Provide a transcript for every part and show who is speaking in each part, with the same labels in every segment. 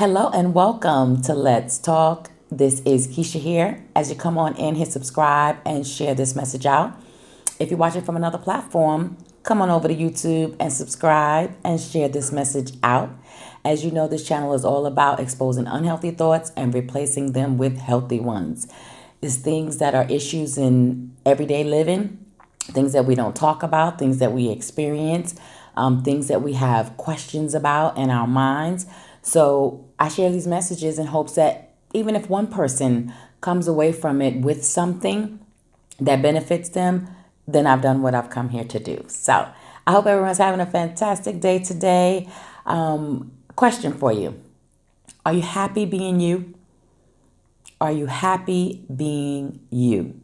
Speaker 1: Hello and welcome to Let's Talk. This is Keisha here. As you come on in, hit subscribe and share this message out. If you're watching from another platform, come on over to YouTube and subscribe and share this message out. As you know, this channel is all about exposing unhealthy thoughts and replacing them with healthy ones. It's things that are issues in everyday living, things that we don't talk about, things that we experience, things that we have questions about in our minds. So I share these messages in hopes that even if one person comes away from it with something that benefits them, then I've done what I've come here to do. So I hope everyone's having a fantastic day today. Question for you. Are you happy being you? Are you happy being you?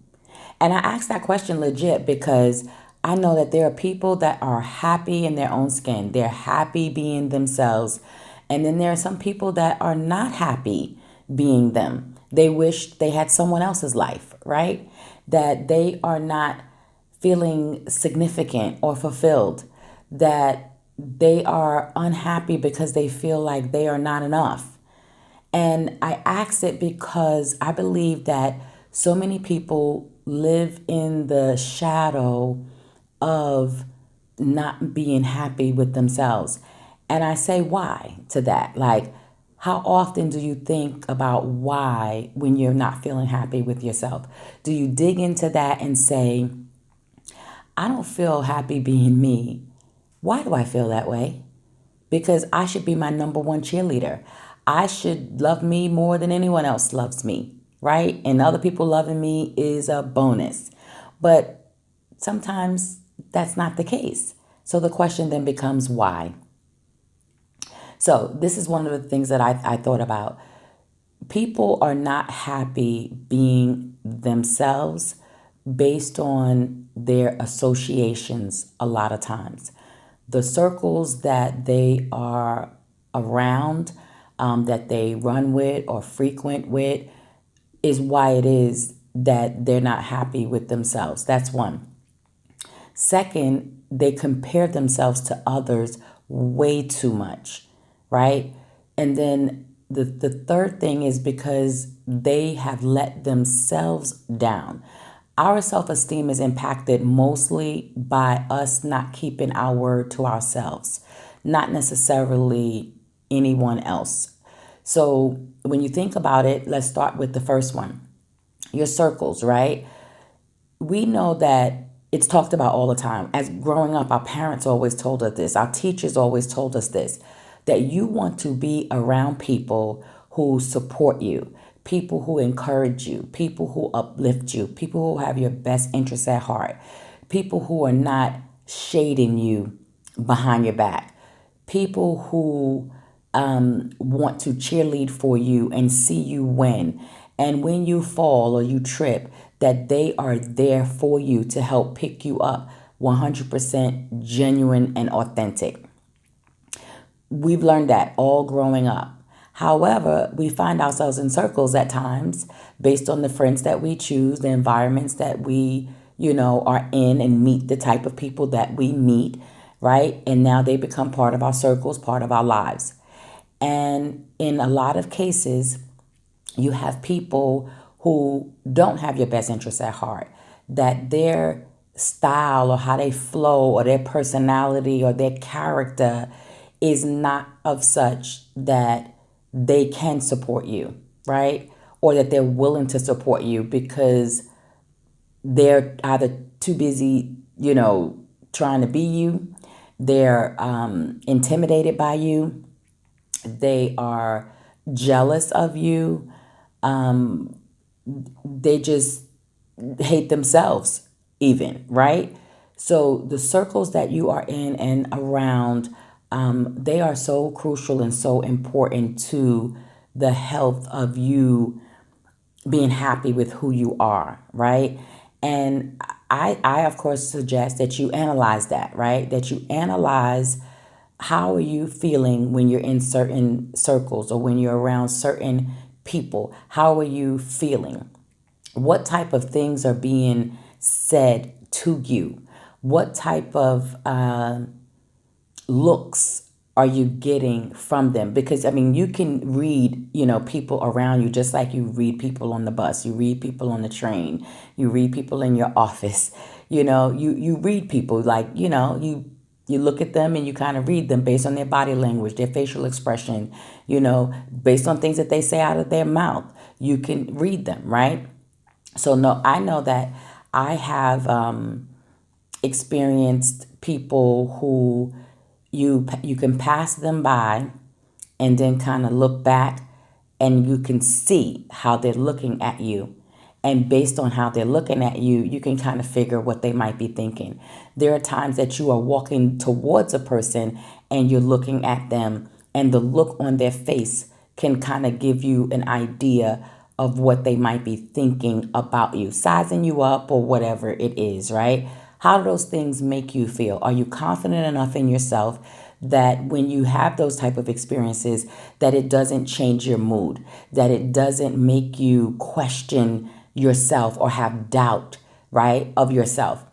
Speaker 1: And I ask that question legit because I know that there are people that are happy in their own skin. They're happy being themselves. And then there are some people that are not happy being them. They wish they had someone else's life, right? That they are not feeling significant or fulfilled. That they are unhappy because they feel like they are not enough. And I ask it because I believe that so many people live in the shadow of not being happy with themselves. And I say why to that. Like, how often do you think about why when you're not feeling happy with yourself? Do you dig into that and say, I don't feel happy being me. Why do I feel that way? Because I should be my number one cheerleader. I should love me more than anyone else loves me, right? And other people loving me is a bonus. But sometimes that's not the case. So the question then becomes why? So this is one of the things that I thought about. People are not happy being themselves based on their associations a lot of times. The circles that they are around, that they run with or frequent with, is why it is that they're not happy with themselves. That's one. Second, they compare themselves to others way too much, right? And then the third thing is because they have let themselves down. Our self esteem is impacted mostly by us not keeping our word to ourselves, not necessarily anyone else. So when you think about it, let's start with the first one, your circles, right? We know that it's talked about all the time. As growing up, our parents always told us this, our teachers always told us this, that you want to be around people who support you, people who encourage you, people who uplift you, people who have your best interests at heart, people who are not shading you behind your back, people who want to cheerlead for you and see you win. And when you fall or you trip, that they are there for you to help pick you up 100% genuine and authentic. We've learned that all growing up. However, we find ourselves in circles at times based on the friends that we choose, the environments that we, are in and meet the type of people that we meet, right? And now they become part of our circles, part of our lives. And in a lot of cases, you have people who don't have your best interests at heart, that their style or how they flow or their personality or their character is not of such that they can support you, right? Or that they're willing to support you because they're either too busy, trying to be you, they're intimidated by you, they are jealous of you, they just hate themselves even, right? So the circles that you are in and around, they are so crucial and so important to the health of you being happy with who you are, right? And I of course suggest that you analyze that, right? That you analyze how are you feeling when you're in certain circles or when you're around certain people? How are you feeling? What type of things are being said to you? What type of looks are you getting from them? Because I mean, you can read, people around you just like you read people on the bus, you read people on the train, you read people in your office. You read people like, you look at them and you kind of read them based on their body language, their facial expression, based on things that they say out of their mouth. You can read them, right? So no, I know that I have experienced people who you can pass them by and then kind of look back and you can see how they're looking at you. And based on how they're looking at you, you can kind of figure what they might be thinking. There are times that you are walking towards a person and you're looking at them, and the look on their face can kind of give you an idea of what they might be thinking about you, sizing you up or whatever it is, right? How do those things make you feel? Are you confident enough in yourself that when you have those type of experiences, that it doesn't change your mood, that it doesn't make you question yourself or have doubt, right, of yourself?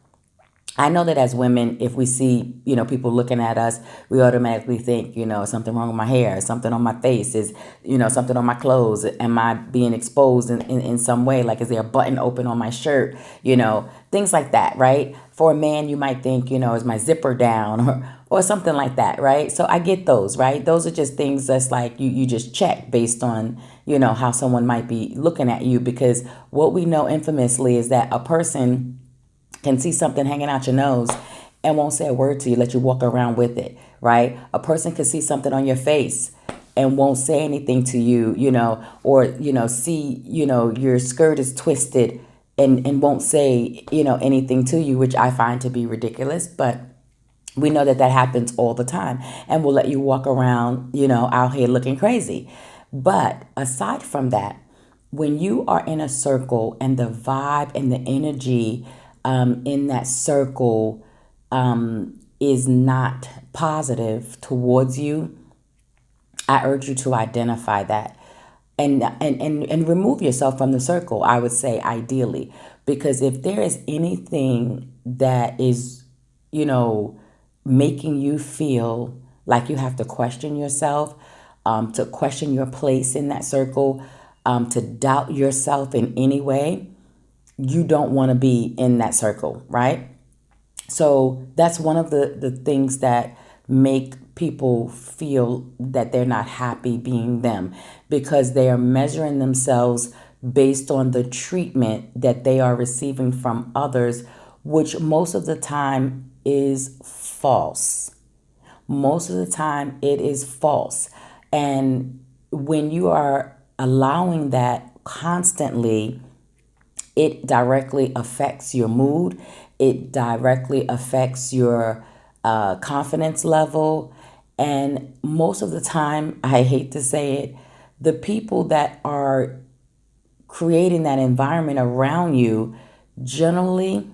Speaker 1: I know that as women, if we see, people looking at us, we automatically think, something wrong with my hair, something on my face, is, something on my clothes. Am I being exposed in some way? Like, is there a button open on my shirt? Things like that, right? For a man, you might think, is my zipper down or something like that, right? So I get those, right? Those are just things that's like you just check based on, how someone might be looking at you. Because what we know infamously is that a person can see something hanging out your nose and won't say a word to you, let you walk around with it, right? A person can see something on your face and won't say anything to you, or, see, your skirt is twisted and won't say, anything to you, which I find to be ridiculous. But we know that that happens all the time, and will let you walk around, out here looking crazy. But aside from that, when you are in a circle and the vibe and the energy in that circle is not positive towards you, I urge you to identify that and remove yourself from the circle, I would say, ideally. Because if there is anything that is, making you feel like you have to question yourself, to question your place in that circle, to doubt yourself in any way, you don't want to be in that circle, right? So that's one of the things that make people feel that they're not happy being them, because they are measuring themselves based on the treatment that they are receiving from others, which most of the time is false. Most of the time it is false. And when you are allowing that constantly, it directly affects your mood. It directly affects your confidence level. And most of the time, I hate to say it, the people that are creating that environment around you generally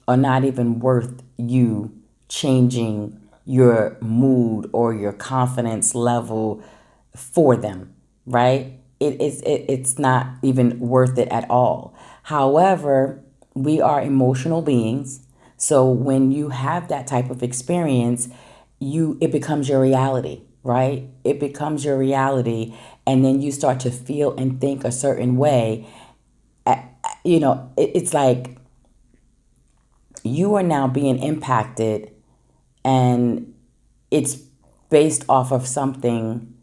Speaker 1: are not even worth you changing your mood or your confidence level for them, right? It's not even worth it at all. However, we are emotional beings. So when you have that type of experience, it becomes your reality, right? It becomes your reality, and then you start to feel and think a certain way. It's like you are now being impacted, and it's based off of something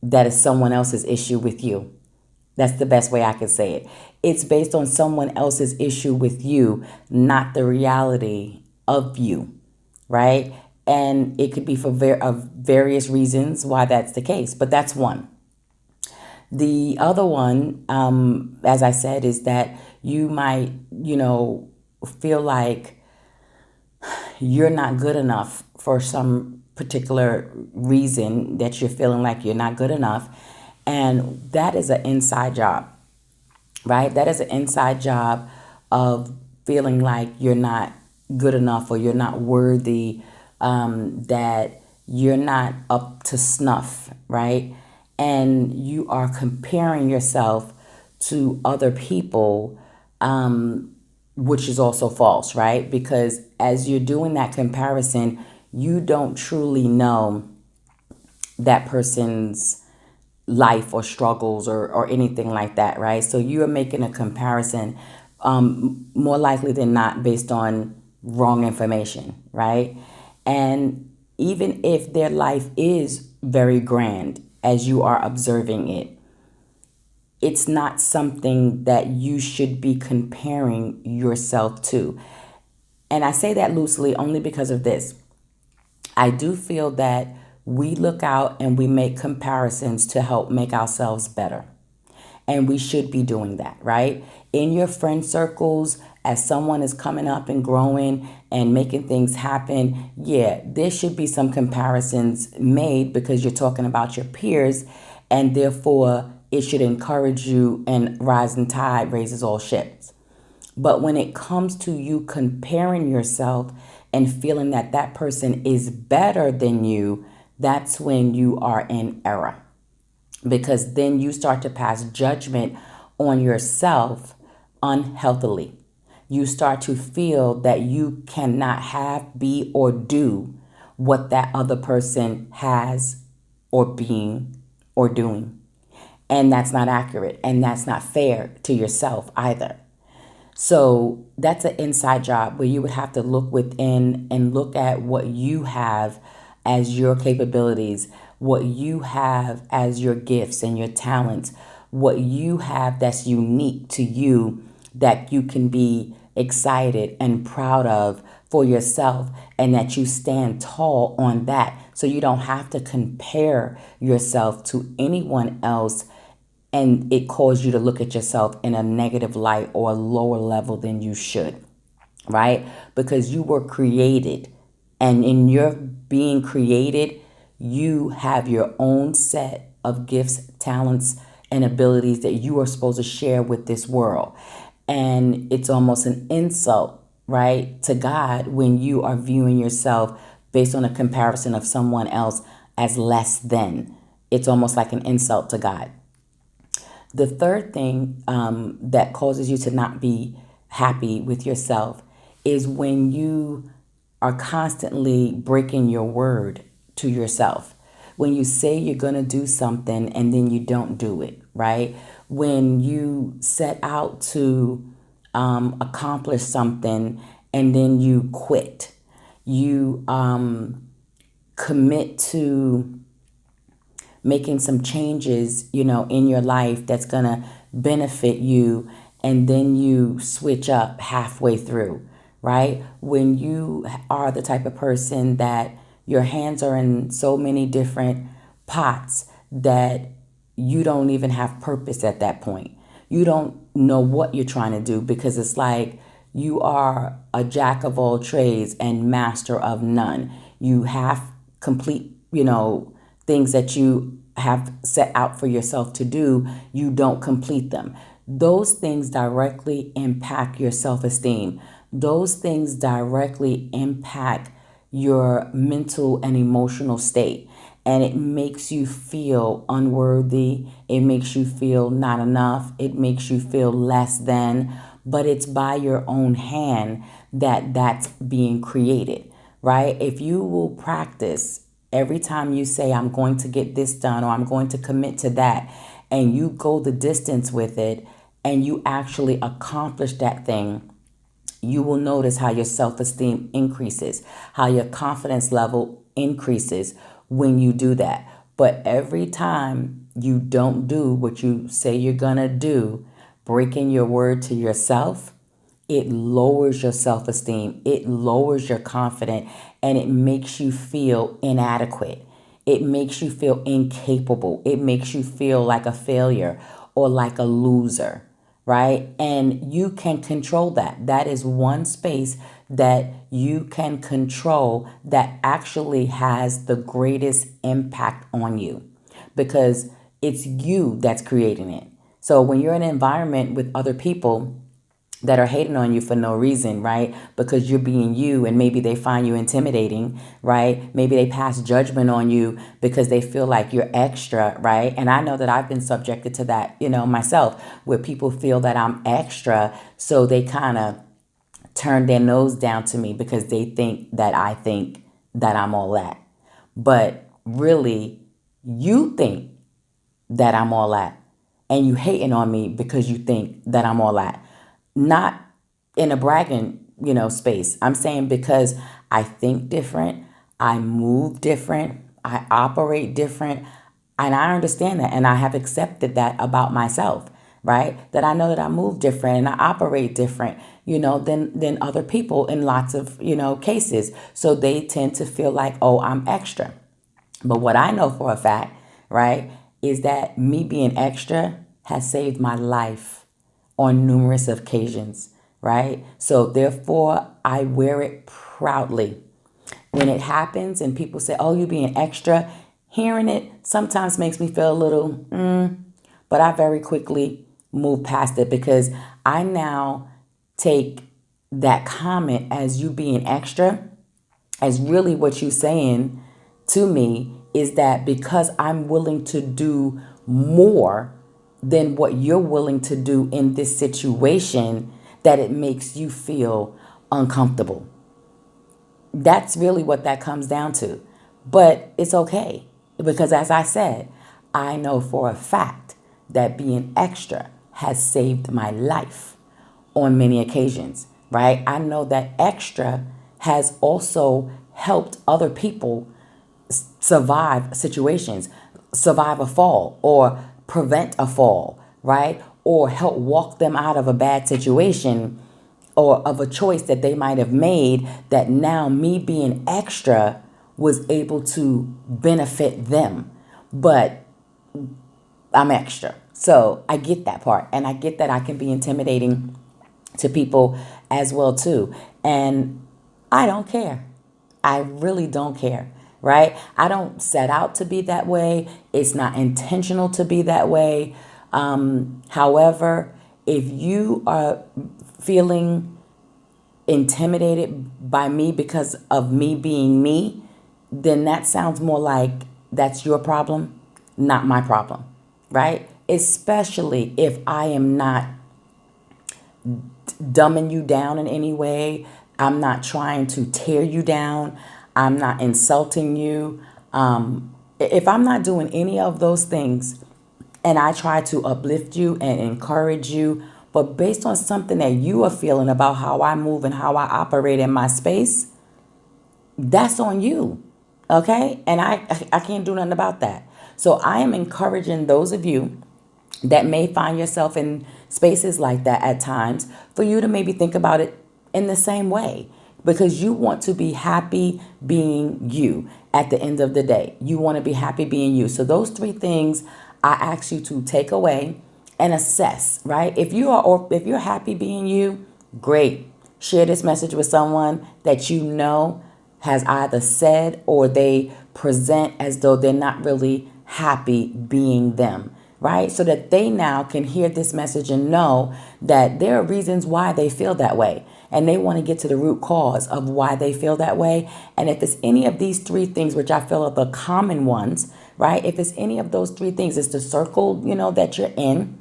Speaker 1: that is someone else's issue with you. That's the best way I could say it. It's based on someone else's issue with you, not the reality of you, right? And it could be for various reasons why that's the case, but that's one. The other one, as I said, is that you might, feel like you're not good enough for some particular reason, that you're feeling like you're not good enough. And that is an inside job, right? That is an inside job of feeling like you're not good enough or you're not worthy, that you're not up to snuff, right? And you are comparing yourself to other people, which is also false, right? Because as you're doing that comparison, you don't truly know that person's life or struggles or anything like that, right? So you are making a comparison, more likely than not based on wrong information, right? And even if their life is very grand as you are observing it, it's not something that you should be comparing yourself to. And I say that loosely only because of this. I do feel that we look out and we make comparisons to help make ourselves better. And we should be doing that, right? In your friend circles, as someone is coming up and growing and making things happen, yeah, there should be some comparisons made because you're talking about your peers, and therefore it should encourage you, and rising tide raises all ships. But when it comes to you comparing yourself and feeling that that person is better than you, that's when you are in error. Because then you start to pass judgment on yourself unhealthily. You start to feel that you cannot have, be, or do what that other person has or being or doing. And that's not accurate, and that's not fair to yourself either. So that's an inside job where you would have to look within and look at what you have as your capabilities, what you have as your gifts and your talents, what you have that's unique to you that you can be excited and proud of for yourself, and that you stand tall on that so you don't have to compare yourself to anyone else and it caused you to look at yourself in a negative light or a lower level than you should, right? Because you were created, and in your being created, you have your own set of gifts, talents, and abilities that you are supposed to share with this world. And it's almost an insult, right, to God when you are viewing yourself based on a comparison of someone else as less than. It's almost like an insult to God. The third thing that causes you to not be happy with yourself is when you are constantly breaking your word to yourself. When you say you're going to do something and then you don't do it, right? When you set out to accomplish something and then you quit. You commit to making some changes, in your life that's going to benefit you, and then you switch up halfway through, right? When you are the type of person that your hands are in so many different pots that you don't even have purpose at that point. You don't know what you're trying to do because it's like you are a jack of all trades and master of none. You have complete, things that you have set out for yourself to do, you don't complete them. Those things directly impact your self-esteem. Those things directly impact your mental and emotional state. And it makes you feel unworthy. It makes you feel not enough. It makes you feel less than. But it's by your own hand that that's being created, right? If you will practice every time you say, I'm going to get this done or I'm going to commit to that, and you go the distance with it and you actually accomplish that thing, you will notice how your self-esteem increases, how your confidence level increases when you do that. But every time you don't do what you say you're gonna do, breaking your word to yourself, it lowers your self-esteem, it lowers your confidence, and it makes you feel inadequate. It makes you feel incapable. It makes you feel like a failure or like a loser, right? And you can control that. That is one space that you can control that actually has the greatest impact on you because it's you that's creating it. So when you're in an environment with other people that are hating on you for no reason, right? Because you're being you and maybe they find you intimidating, right? Maybe they pass judgment on you because they feel like you're extra, right? And I know that I've been subjected to that, myself, where people feel that I'm extra. So they kind of turn their nose down to me because they think that I think that I'm all that. But really, you think that I'm all that. And you hating on me because you think that I'm all that. Not in a bragging, space. I'm saying because I think different, I move different, I operate different, and I understand that and I have accepted that about myself, right? That I know that I move different and I operate different, than other people in lots of, cases. So they tend to feel like, "Oh, I'm extra." But what I know for a fact, right, is that me being extra has saved my life on numerous occasions, right? So therefore, I wear it proudly. When it happens and people say, "Oh, you being extra," hearing it sometimes makes me feel a little, but I very quickly move past it because I now take that comment as you being extra as really what you're saying to me is that because I'm willing to do more than what you're willing to do in this situation, that it makes you feel uncomfortable. That's really what that comes down to. But it's okay because, as I said, I know for a fact that being extra has saved my life on many occasions, right? I know that extra has also helped other people survive situations, survive a fall, or prevent a fall, right? Or help walk them out of a bad situation or of a choice that they might have made that now me being extra was able to benefit them. But I'm extra. So I get that part. And I get that I can be intimidating to people as well too. And I don't care. I really don't care, right? I don't set out to be that way. It's not intentional to be that way. However, if you are feeling intimidated by me because of me being me, then that sounds more like that's your problem, not my problem, right? Especially if I am not dumbing you down in any way. I'm not trying to tear you down. I'm not insulting you. If I'm not doing any of those things and I try to uplift you and encourage you, but based on something that you are feeling about how I move and how I operate in my space, that's on you. Okay? And I can't do nothing about that. So I am encouraging those of you that may find yourself in spaces like that at times for you to maybe think about it in the same way because you want to be happy being you at the end of the day. You want to be happy being you. So those three things I ask you to take away and assess, right? If you're happy being you, great. Share this message with someone that you know has either said or they present as though they're not really happy being them, right? So that they now can hear this message and know that there are reasons why they feel that way. And they want to get to the root cause of why they feel that way. And if it's any of these three things, which I feel are the common ones, right? If it's any of those three things, it's the circle, that you're in,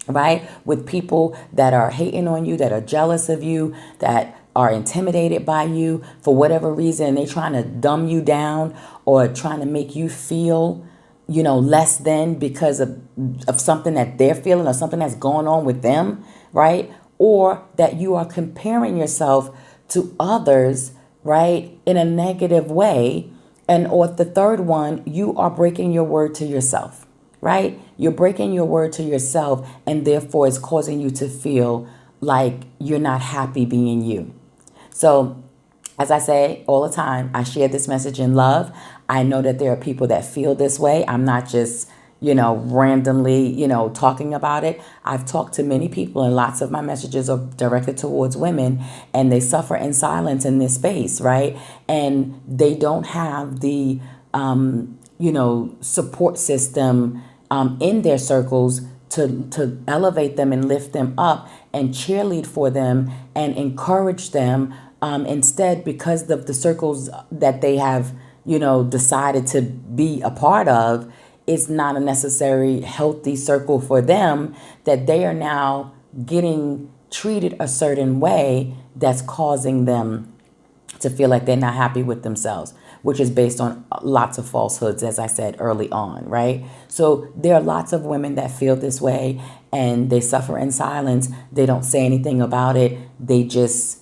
Speaker 1: right? With people that are hating on you, that are jealous of you, that are intimidated by you for whatever reason. They're trying to dumb you down or trying to make you feel, less than because of something that they're feeling or something that's going on with them, right? Or that you are comparing yourself to others, right, in a negative way. And or the third one, you are breaking your word to yourself, right? You're breaking your word to yourself, and therefore it's causing you to feel like you're not happy being you. So, as I say all the time, I share this message in love. I know that there are people that feel this way. I'm not just, randomly, talking about it. I've talked to many people, and lots of my messages are directed towards women, and they suffer in silence in this space, right? And they don't have the, support system in their circles to elevate them and lift them up and cheerlead for them and encourage them. Instead, because of the circles that they have, decided to be a part of, it's not a necessary healthy circle for them, that they are now getting treated a certain way that's causing them to feel like they're not happy with themselves, which is based on lots of falsehoods, as I said early on, right? So there are lots of women that feel this way and they suffer in silence. They don't say anything about it. They just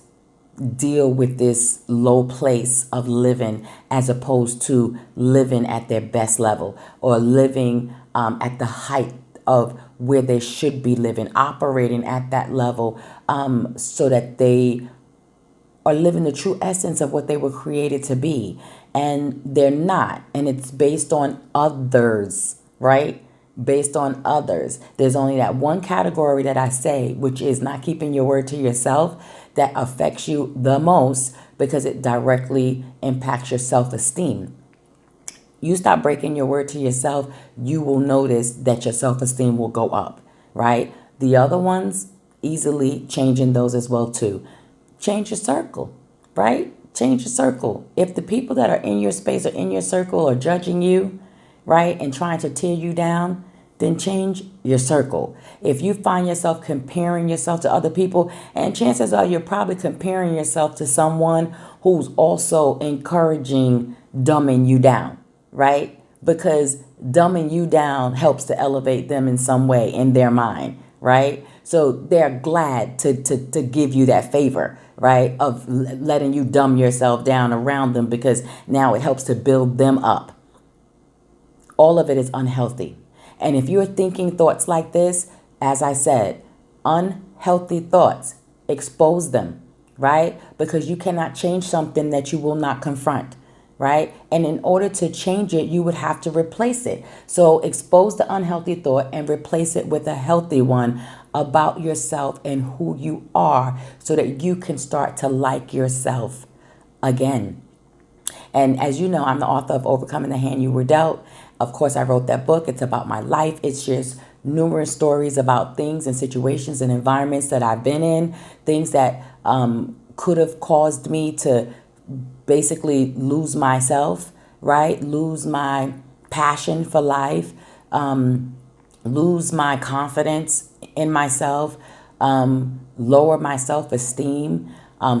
Speaker 1: deal with this low place of living as opposed to living at their best level or living at the height of where they should be living, operating at that level, so that they are living the true essence of what they were created to be. And they're not. And it's based on others, right? Based on others. There's only that one category that I say, which is not keeping your word to yourself, that affects you the most because it directly impacts your self-esteem. You stop breaking your word to yourself, you will notice that your self-esteem will go up, right? The other ones, easily changing those as well too. Change your circle, right? Change your circle. If the people that are in your space or in your circle are judging you, right, and trying to tear you down, then change your circle. If you find yourself comparing yourself to other people, and chances are you're probably comparing yourself to someone who's also encouraging dumbing you down, right? Because dumbing you down helps to elevate them in some way in their mind, right? So they're glad to give you that favor, right? Of letting you dumb yourself down around them because now it helps to build them up. All of it is unhealthy. And if you're thinking thoughts like this, as I said, unhealthy thoughts, expose them, right? Because you cannot change something that you will not confront, right? And in order to change it, you would have to replace it. So expose the unhealthy thought and replace it with a healthy one about yourself and who you are so that you can start to like yourself again. And as you know, I'm the author of Overcoming the Hand You Were Dealt. Of course, I wrote that book. It's about my life. It shares numerous stories about things and situations and environments that I've been in, things that could have caused me to basically lose myself, right? Lose my passion for life, lose my confidence in myself, lower my self-esteem,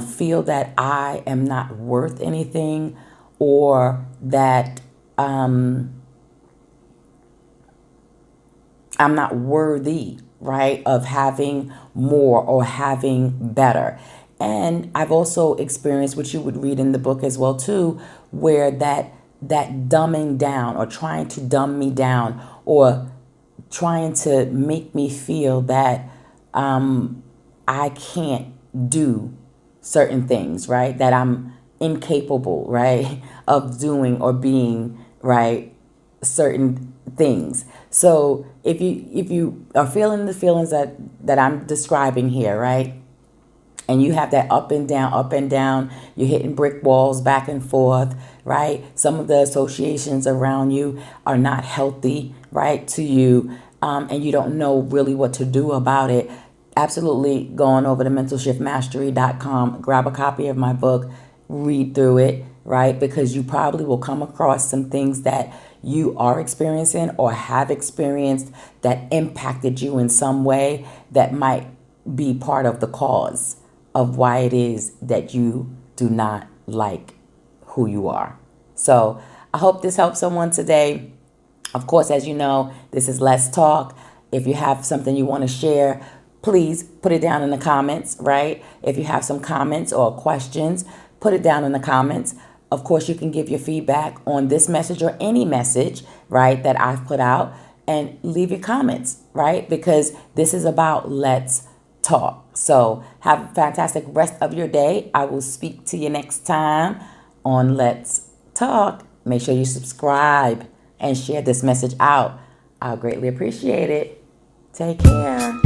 Speaker 1: feel that I am not worth anything, or that I'm not worthy, right, of having more or having better. And I've also experienced, which you would read in the book as well too, where that dumbing down or trying to dumb me down or trying to make me feel that I can't do certain things, right? That I'm incapable, right, of doing or being, right, certain things. So if you are feeling the feelings that I'm describing here, right, and you have that up and down, you're hitting brick walls back and forth, right? Some of the associations around you are not healthy, right, to you, and you don't know really what to do about it. Absolutely go on over to mentalshiftmastery.com, grab a copy of my book, read through it, right? Because you probably will come across some things that you are experiencing or have experienced that impacted you in some way that might be part of the cause of why it is that you do not like who you are. So I hope this helps someone today. Of course, as you know, this is Let's Talk. If you have something you want to share, please put it down in the comments, right? If you have some comments or questions, put it down in the comments. Of course, you can give your feedback on this message or any message, right, that I've put out, and leave your comments, right? Because this is about Let's Talk. So have a fantastic rest of your day. I will speak to you next time on Let's Talk. Make sure you subscribe and share this message out. I'll greatly appreciate it. Take care.